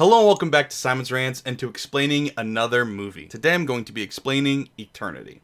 Hello and welcome back to Simon's Rants and to explaining another movie. Today I'm going to be explaining Eternity.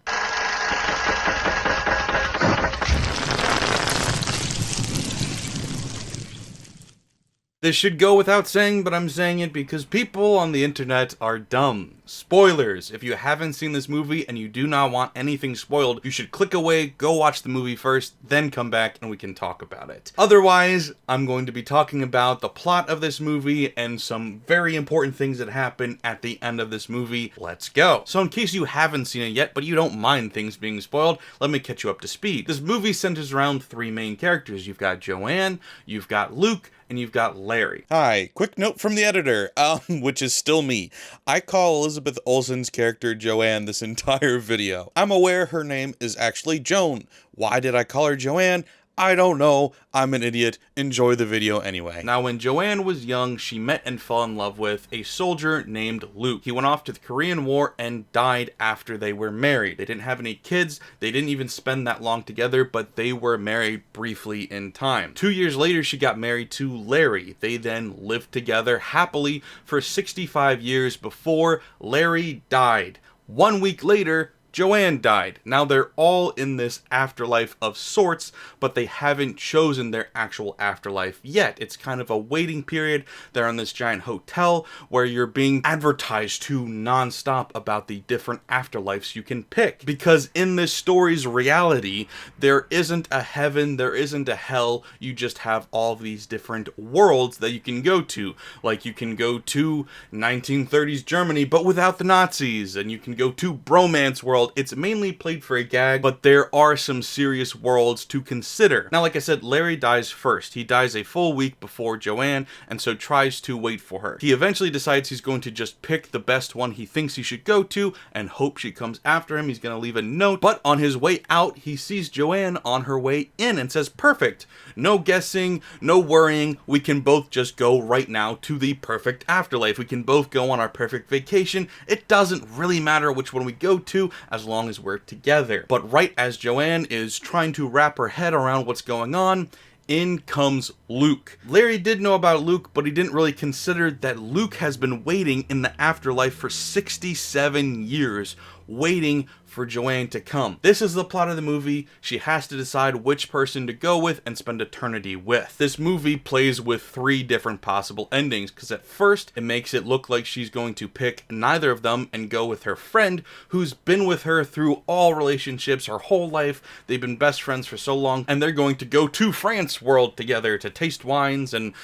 This should go without saying, but I'm saying it because people on the internet are dumb. Spoilers! If you haven't seen this movie and you do not want anything spoiled, you should click away, go watch the movie first, then come back and we can talk about it. Otherwise, I'm going to be talking about the plot of this movie and some very important things that happen at the end of this movie. Let's go! So in case you haven't seen it yet, but you don't mind things being spoiled, let me catch you up to speed. This movie centers around three main characters. You've got Joanne, you've got Luke, and you've got Larry. Hi, quick note from the editor, which is still me. I call Elizabeth Olsen's character Joanne this entire video. I'm aware her name is actually Joan. Why did I call her Joanne? I don't know. I'm an idiot. Enjoy the video anyway. Now, when Joanne was young, she met and fell in love with a soldier named Luke. He went off to the Korean War and died after they were married. They didn't have any kids. They didn't even spend that long together, but they were married briefly in time. 2 years later, she got married to Larry. They then lived together happily for 65 years before Larry died. 1 week later, Joanne died. Now they're all in this afterlife of sorts, but they haven't chosen their actual afterlife yet. It's kind of a waiting period. They're in this giant hotel where you're being advertised to nonstop about the different afterlives you can pick. Because in this story's reality, there isn't a heaven, there isn't a hell, you just have all these different worlds that you can go to. Like you can go to 1930s Germany, but without the Nazis, and you can go to Bromance World. It's mainly played for a gag, but there are some serious worlds to consider. Now, like I said, Larry dies first. He dies a full week before Joanne, and so tries to wait for her. He eventually decides he's going to just pick the best one he thinks he should go to, and hope she comes after him. He's going to leave a note, but on his way out, he sees Joanne on her way in and says, perfect. No guessing, no worrying. We can both just go right now to the perfect afterlife. We can both go on our perfect vacation. It doesn't really matter which one we go to, as long as we're together. But right as Joanne is trying to wrap her head around what's going on, in comes Luke. Larry did know about Luke, but he didn't really consider that Luke has been waiting in the afterlife for 67 years, waiting for Joanne to come. This is the plot of the movie. She has to decide which person to go with and spend eternity with. This movie plays with three different possible endings, because at first it makes it look like she's going to pick neither of them and go with her friend who's been with her through all relationships her whole life. They've been best friends for so long, and they're going to go to France World together to taste wines and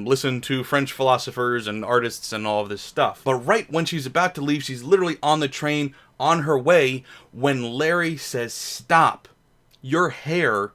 listen to French philosophers and artists and all of this stuff. But right when she's about to leave, she's literally on the train on her way when Larry says, stop, your hair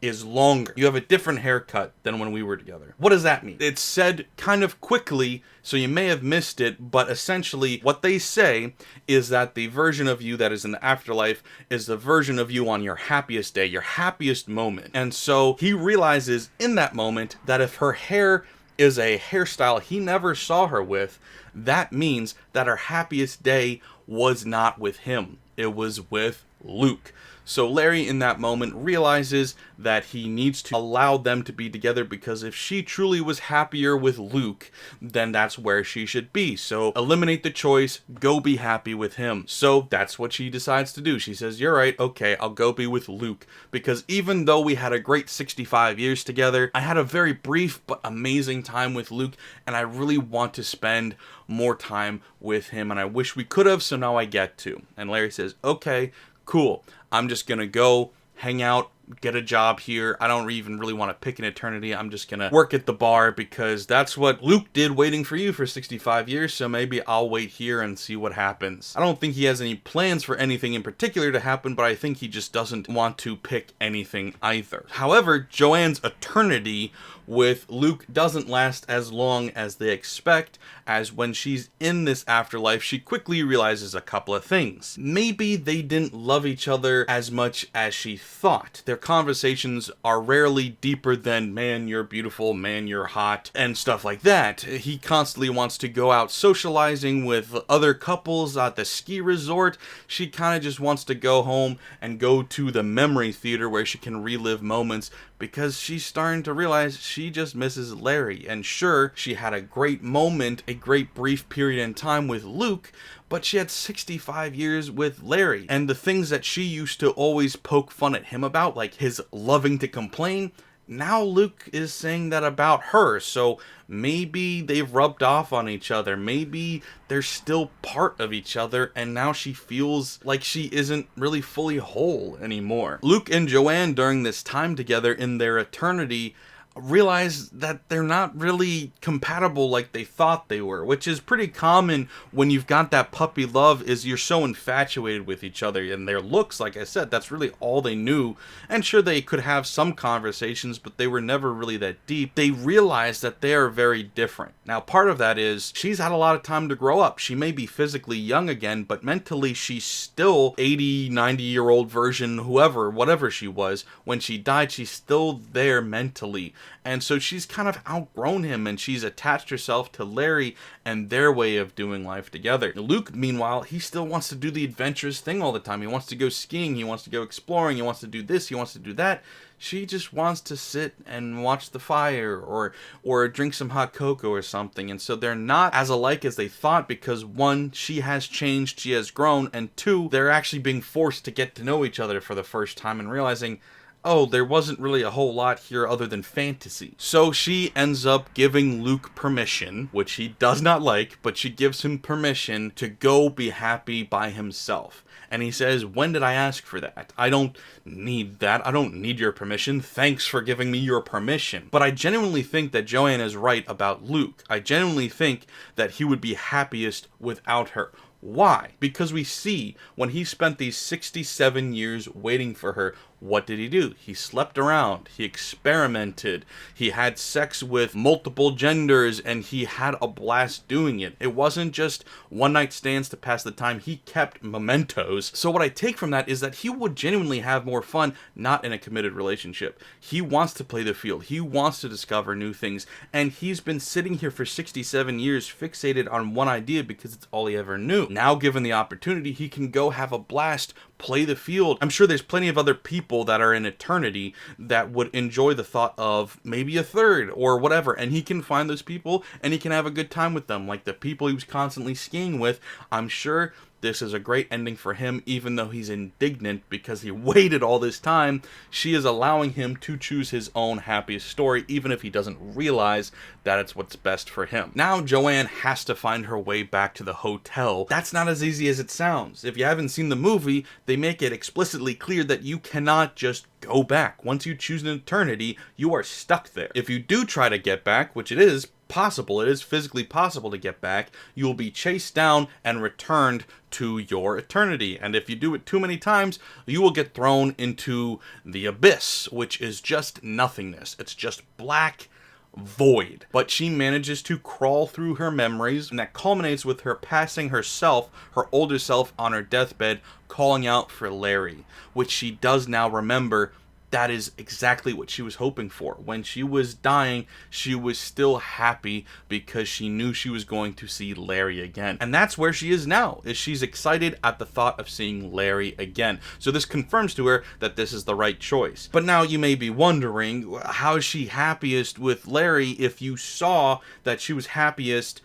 is longer. You have a different haircut than when we were together. What does that mean? It's said kind of quickly, so you may have missed it, but essentially what they say is that the version of you that is in the afterlife is the version of you on your happiest day, your happiest moment. And so he realizes in that moment that if her hair is a hairstyle he never saw her with, that means that her happiest day was not with him. It was with Luke. So Larry in that moment realizes that he needs to allow them to be together, because if she truly was happier with Luke, then that's where she should be. So eliminate the choice, go be happy with him. So that's what she decides to do. She says, you're right, okay, I'll go be with Luke, because even though we had a great 65 years together, I had a very brief but amazing time with Luke, and I really want to spend more time with him, and I wish we could have, so now I get to. And Larry says, okay, cool. I'm just gonna go hang out, get a job here. I don't even really want to pick an eternity. I'm just gonna work at the bar because that's what Luke did waiting for you for 65 years, so maybe I'll wait here and see what happens. I don't think he has any plans for anything in particular to happen, but I think he just doesn't want to pick anything either. However, Joanne's eternity with Luke doesn't last as long as they expect, as when she's in this afterlife, she quickly realizes a couple of things. Maybe they didn't love each other as much as she thought. Their conversations are rarely deeper than, man, you're beautiful, man, you're hot, and stuff like that. He constantly wants to go out socializing with other couples at the ski resort. She kind of just wants to go home and go to the memory theater where she can relive moments, because she's starting to realize she just misses Larry. And sure, she had a great moment, a great brief period in time with Luke, but she had 65 years with Larry. And the things that she used to always poke fun at him about, like his loving to complain, now Luke is saying that about her. So maybe they've rubbed off on each other. Maybe they're still part of each other, and now she feels like she isn't really fully whole anymore. Luke and Joanne, during this time together in their eternity, realize that they're not really compatible like they thought they were, which is pretty common when you've got that puppy love, is you're so infatuated with each other. And their looks, like I said, that's really all they knew. And sure, they could have some conversations, but they were never really that deep. They realize that they are very different. Now, part of that is she's had a lot of time to grow up. She may be physically young again, but mentally she's still 80, 90-year-old version, whatever she was. When she died, she's still there mentally. And so she's kind of outgrown him, and she's attached herself to Larry and their way of doing life together. Luke, meanwhile, he still wants to do the adventurous thing all the time. He wants to go skiing, he wants to go exploring, he wants to do this, he wants to do that. She just wants to sit and watch the fire or drink some hot cocoa or something. And so they're not as alike as they thought, because one, she has changed, she has grown, and two, they're actually being forced to get to know each other for the first time and realizing, oh, there wasn't really a whole lot here other than fantasy. So she ends up giving Luke permission, which he does not like, but she gives him permission to go be happy by himself. And he says, when did I ask for that? I don't need that. I don't need your permission. Thanks for giving me your permission. But I genuinely think that Joanne is right about Luke. I genuinely think that he would be happiest without her. Why? Because we see when he spent these 67 years waiting for her, what did he do? He slept around, he experimented, he had sex with multiple genders, and he had a blast doing it. It wasn't just one night stands to pass the time, he kept mementos. So what I take from that is that he would genuinely have more fun not in a committed relationship. He wants to play the field, he wants to discover new things, and he's been sitting here for 67 years fixated on one idea because it's all he ever knew. Now, given the opportunity, he can go have a blast, play the field. I'm sure there's plenty of other people that are in eternity that would enjoy the thought of maybe a third or whatever, and he can find those people and he can have a good time with them, like the people he was constantly skiing with. I'm sure this is a great ending for him, even though he's indignant because he waited all this time. She is allowing him to choose his own happiest story, even if he doesn't realize that it's what's best for him. Now Joanne has to find her way back to the hotel. That's not as easy as it sounds. If you haven't seen the movie, they make it explicitly clear that you cannot just go back. Once you choose an eternity, you are stuck there. If you do try to get back, which it is possible, it is physically possible to get back, you will be chased down and returned to your eternity. And if you do it too many times, you will get thrown into the abyss, which is just nothingness. It's just black void. But she manages to crawl through her memories, and that culminates with her passing herself, her older self, on her deathbed, calling out for Larry, which she does now remember. That is exactly what she was hoping for. When she was dying, she was still happy because she knew she was going to see Larry again. And that's where she is now, is she's excited at the thought of seeing Larry again. So this confirms to her that this is the right choice. But now you may be wondering, how is she happiest with Larry if you saw that she was happiest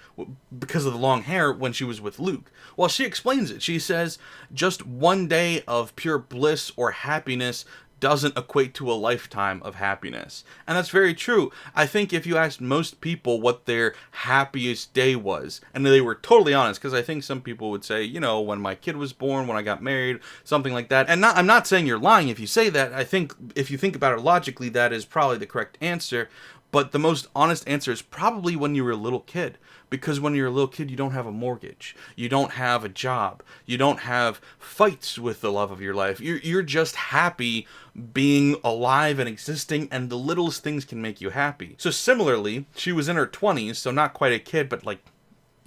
because of the long hair when she was with Luke? Well, she explains it. She says, just one day of pure bliss or happiness doesn't equate to a lifetime of happiness. And that's very true. I think if you asked most people what their happiest day was, and they were totally honest, because I think some people would say, you know, when my kid was born, when I got married, something like that. And I'm not saying you're lying if you say that. I think if you think about it logically, that is probably the correct answer. But the most honest answer is probably when you were a little kid. Because when you're a little kid, you don't have a mortgage. You don't have a job. You don't have fights with the love of your life. You're just happy being alive and existing, and the littlest things can make you happy. So similarly, she was in her 20s, so not quite a kid, but like,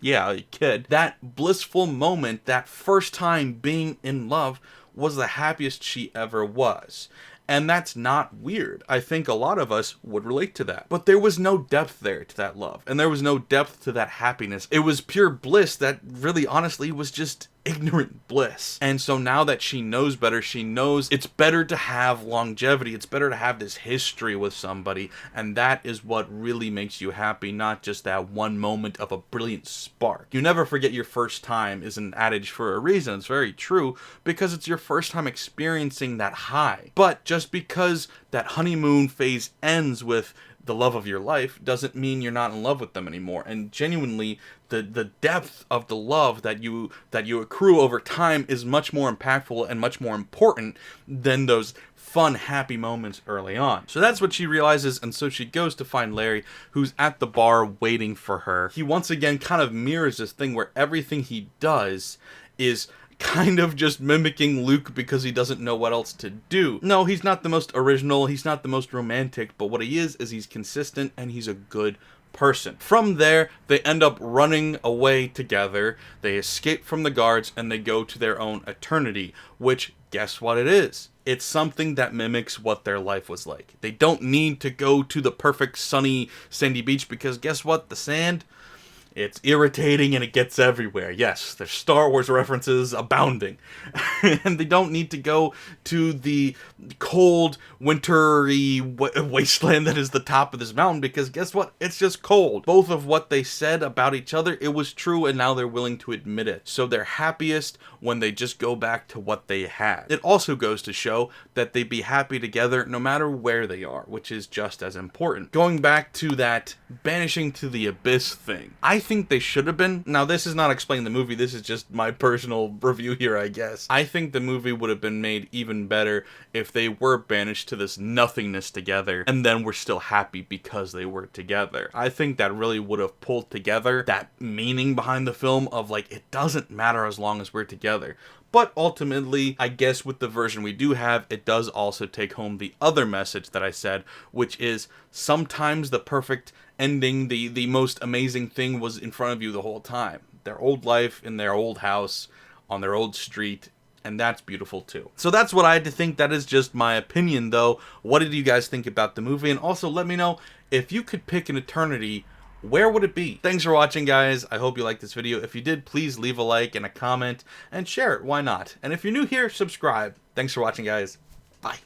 yeah, a kid. That blissful moment, that first time being in love, was the happiest she ever was. And that's not weird. I think a lot of us would relate to that. But there was no depth there to that love. And there was no depth to that happiness. It was pure bliss that really honestly was just ignorant bliss. And so now that she knows better, she knows it's better to have longevity, it's better to have this history with somebody, and that is what really makes you happy, not just that one moment of a brilliant spark. You never forget your first time is an adage for a reason. It's very true, because it's your first time experiencing that high. But just because that honeymoon phase ends with the love of your life doesn't mean you're not in love with them anymore. And genuinely, the depth of the love that you accrue over time is much more impactful and much more important than those fun, happy moments early on. So that's what she realizes, and so she goes to find Larry, who's at the bar waiting for her. He once again kind of mirrors this thing where everything he does is kind of just mimicking Luke because he doesn't know what else to do. No, he's not the most original, he's not the most romantic, but what he is he's consistent and he's a good person. From there, they end up running away together, they escape from the guards, and they go to their own eternity, which, guess what it is? It's something that mimics what their life was like. They don't need to go to the perfect sunny sandy beach because guess what? The sand, it's irritating and it gets everywhere. Yes, there's Star Wars references abounding. And they don't need to go to the cold, wintry wasteland that is the top of this mountain because guess what? It's just cold. Both of what they said about each other, it was true, and now they're willing to admit it. So they're happiest when they just go back to what they had. It also goes to show that they'd be happy together no matter where they are, which is just as important. Going back to that banishing to the abyss thing, I think they should have been. Now, this is not explaining the movie, this is just my personal review here, I guess. I think the movie would have been made even better if they were banished to this nothingness together, and then were still happy because they were together. I think that really would have pulled together that meaning behind the film of, like, it doesn't matter as long as we're together. But ultimately, I guess with the version we do have, it does also take home the other message that I said, which is sometimes the perfect ending, the most amazing thing was in front of you the whole time. Their old life in their old house, on their old street, and that's beautiful too. So that's what I had to think. That is just my opinion though. What did you guys think about the movie? And also let me know, if you could pick an eternity, where would it be? Thanks for watching, guys. I hope you liked this video. If you did, please leave a like and a comment and share it. Why not? And if you're new here, subscribe. Thanks for watching, guys. Bye.